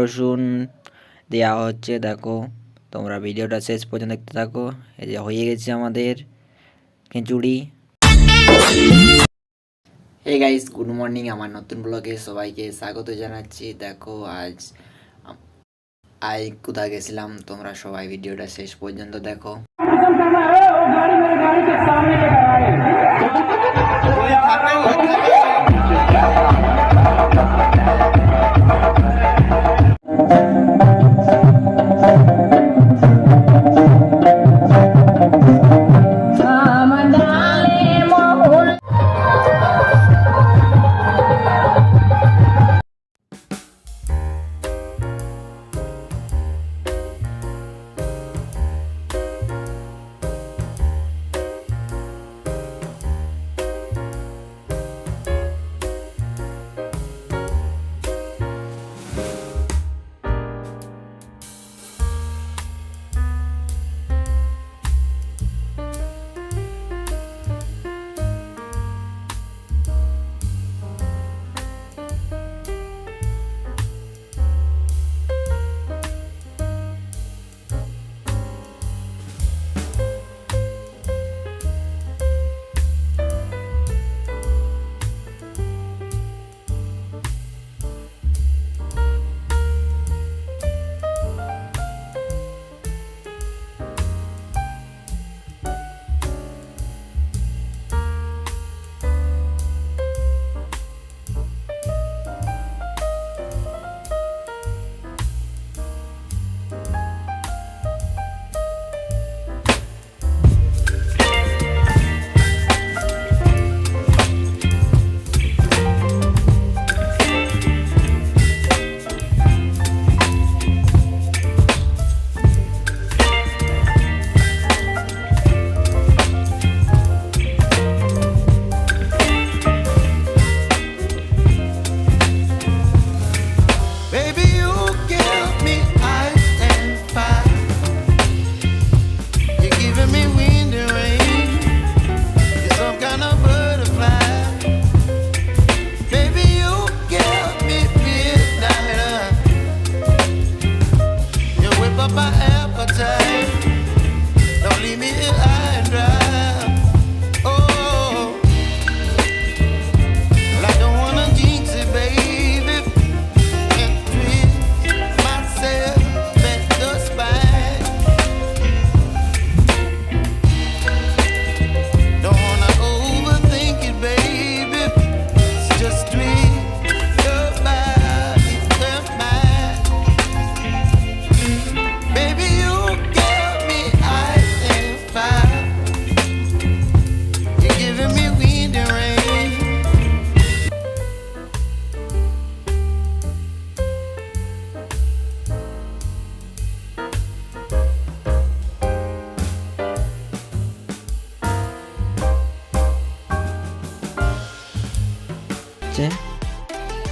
রসুন দেওয়া হচ্ছে। দেখো তোমরা ভিডিওটা শেষ পর্যন্ত দেখতে থাকো। এই যে হয়ে গেছে আমাদের খিচুড়ি। Hey guys, good morning. আমার নতুন ব্লগে সবাইকে স্বাগত জানাচ্ছি। দেখো আজ কোথায় গেছিলাম, তোমরা সবাই ভিডিওটা শেষ পর্যন্ত দেখো।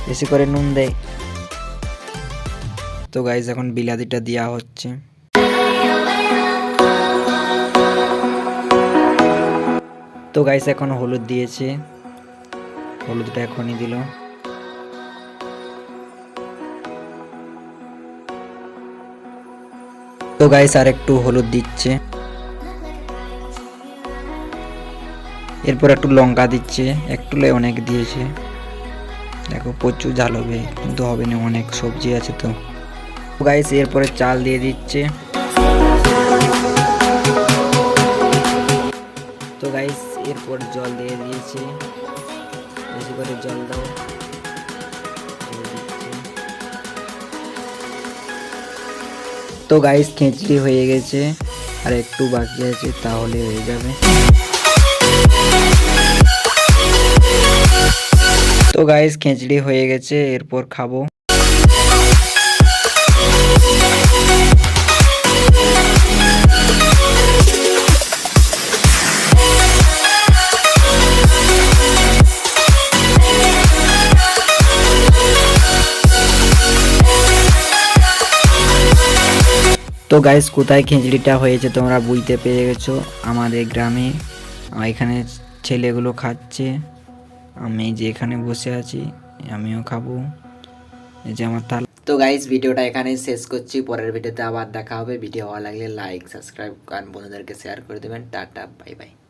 বেশি করে নুন দেয়। তো গাইস এখন বিলাতিটা দেওয়া হচ্ছে। তো গাইস এখন হলুদ দিয়েছে, হলুদটা এখনই দিল। তো গাইস আর একটু হলুদ দিচ্ছে, এরপর একটু লঙ্কা দিচ্ছে, একটু অনেক দিয়েছে। দেখো প্রচুর ঝাল হবে, কিন্তু হবে না, অনেক সবজি আছে। তো গাইস এরপরে চাল দিয়ে দিচ্ছে। তো গাইস এরপর জল দিয়ে দিয়েছে, বেশি করে জল দাও। তো গাইস খিচুড়ি হয়ে গেছে, আর একটু বাকি আছে, তাহলে হয়ে যাবে। তো গাইস খিচুড়ি হয়ে গেছে, এরপর খাবো। তো গাইস কোথায় খিচুড়িটা হয়েছে তোমরা বুঝতে পেরে গেছো, আমাদের গ্রামে। এখানে ছেলেগুলো খাচ্ছে, আমি যে এখানে বসে আছি আমিও খাবো। এই যে আমার তো গাইস ভিডিওটা এখানেই শেষ করছি, পরের ভিডিওতে আবার দেখা হবে। ভিডিও ভালো লাগলে লাইক সাবস্ক্রাইব আর বন্ধুদেরকে শেয়ার করে দেবেন। Tata bye bye.